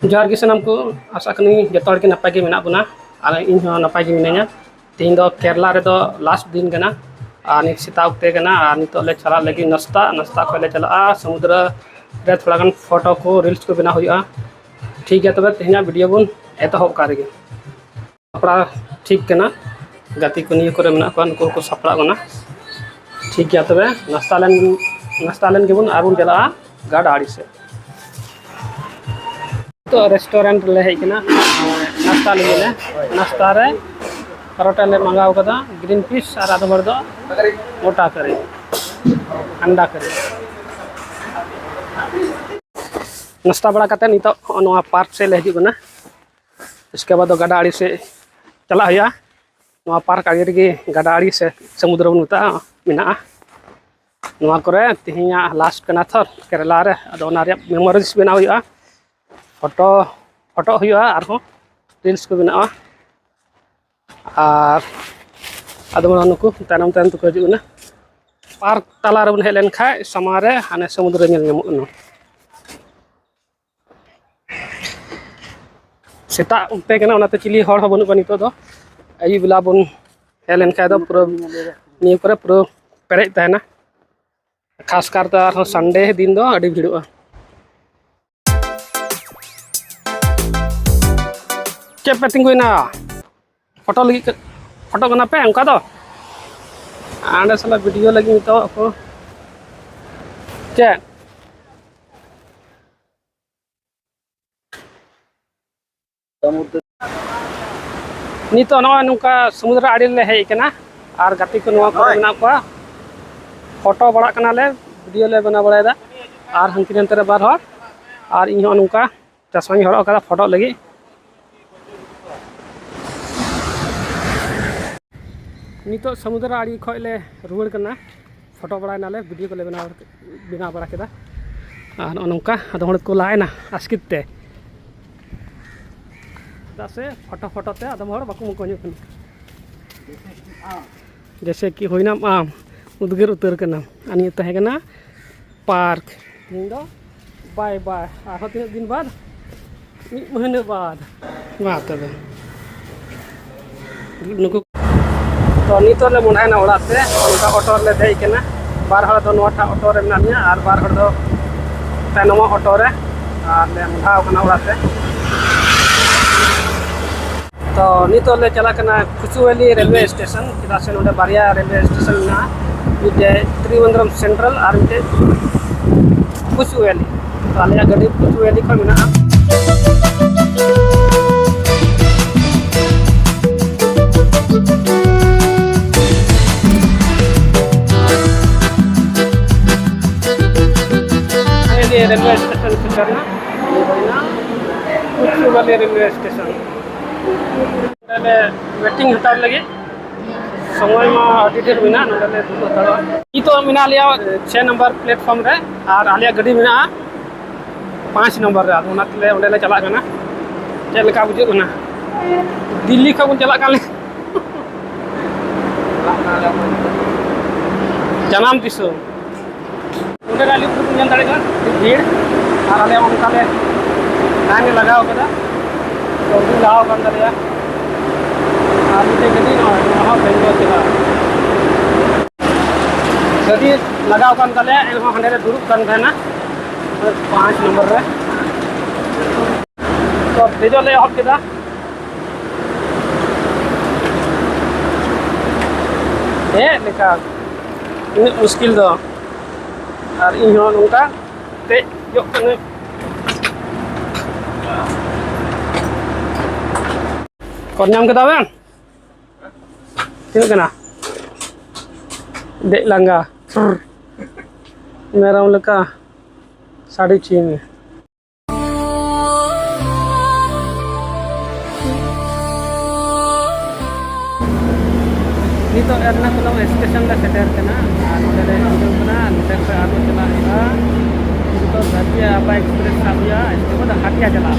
जोहार गे सानाम को आशा कनी जतो हड़ के नपाय गे मेना बुना और इन हो नपाय गे मिनाया तेहन दो केरला रे दो लास्ट दिन कना और नित सेता उक्ते कना और नितो ले चला लगी नाश्ता नाश्ता को ले चला समुद्र रे थोड़ा गन फोटो को रील्स को बना हुआ ठीक है। तबे तेहना वीडियो बुन एतहब का रेगे अपना ठीक कना गति को नियो करे मेना को नुको को सपड़ा कना ठीक है। तबे नाश्ता लेन गेबुन आर बुन चला गाड़ आड़ी से तो रेस्टोरेंट ले हेकना नाश्ता ले नाश्ता रे परोटा ले मंगाव कदा ग्रीन पीस और आधा भर दो मोटा करे अंडा करे नाश्ता बड़ा करते नितो नवा पार्क से ले हिजुना। इसके बाद गाड़ा आड़ी से चला हुआ नवा पार्क आगे रे गाड़ा आड़ी से समुद्र बनता मेना नवा करे तिहिया लास्ट कना थर केरला रे अदो ना रे मेमोरीज बना हुआ फोटो फोटो हुआ और रील्स को बना और अदम नुकु तैनम तैन तो हजूना पार्क तला रे बन हेज लेन खाय समारे हाने समुद्र नेल नामो सेता उठते कना ओनाते चिली हड़ हो बनुबा नितो दो अयु बेला बन हेज लेन खाय दो पूरा निये करे पूरा पेरेज तहना खास करते संडे दिन दो अड़ी भिड़ोआ पे तिंगुना फोटो लगी फोटो कना पे उनका दो आंडे साला वीडियो लगी तो को चे नितो नवा नुका समुद्र आड़ी ले हेज कना और गाती को नवा को बना को फोटो बड़ा कना ले वीडियो ले बना बड़ायदा और हंकी नंतर बार हर और इन नुका चश्मा हर का फोटो लगी नितो समुद्र आड़ी खोले रुआड़ करना फोटो बड़ा नाले वीडियो को ले बना बड़ा केदा और नौका अदम को लाएना आस्किते से फोटो फोटो ते अदम बाको मुको जैसे कि होइना आम उद्गार उतर करना अनी तहेगना पार्क इन दो बाय बाय और तीन दिन बाद महीने बाद मा तबे नुको तो नितो ले मुंडायना ओड़ाते उनका ऑटो ले देकना बार हड़ दो नोटा ऑटो रे मेना और बार हड़ दो तैनम ऑटो रे और ले मुंडाव कना ओड़ाते तो नितो ले चला कना कुचुवेली रेलवे स्टेशन चेदा से नोडे बारिया रेलवे स्टेशन ना मिटे त्रिवेंद्रम सेंट्रल और मिटे कुचुवेली तो आलिया गाड़ी कुचुवेली खो मेना रेलवे स्टेशन सेंटरना कुचुवेली रेलवे स्टेशन वेटिंग हतार लगे समय में अभी ढेर मेना नोडे तो मेना लिया 6 नंबर प्लेटफॉर्म रे और आलिया गाड़ी मेना 5 नंबर रे अदो नातले ओंडे ले चला कना चेद लेका बुझु कना दिल्ली खा बन चला काले जनाम दिसो ओंडे गाली पुर जन दाड़े कना भीड़ और आलिया उनका ले लाइन लगाव कदा तो भी लाव कर दरिया और मिटे गदी न वहां बेंगलोर चला गदी लगाव कर तले एहो हंडे रे दुरुब कर देना 5 नंबर रे तो देजो ले हब केदा ए लेका इन मुश्किल दो और इहो नुका ते जो कने kon nyam kita bang sini kena dek langga merah leka साढ़े 6 में ini तो एर्नाकुलम स्टेशन ले सेटर कना नोडे ले हिजो कना नोडे पे आरो चला हुआ तो घाटिया आपा एक्सप्रेस साबिया इसके बाद हाटिया चला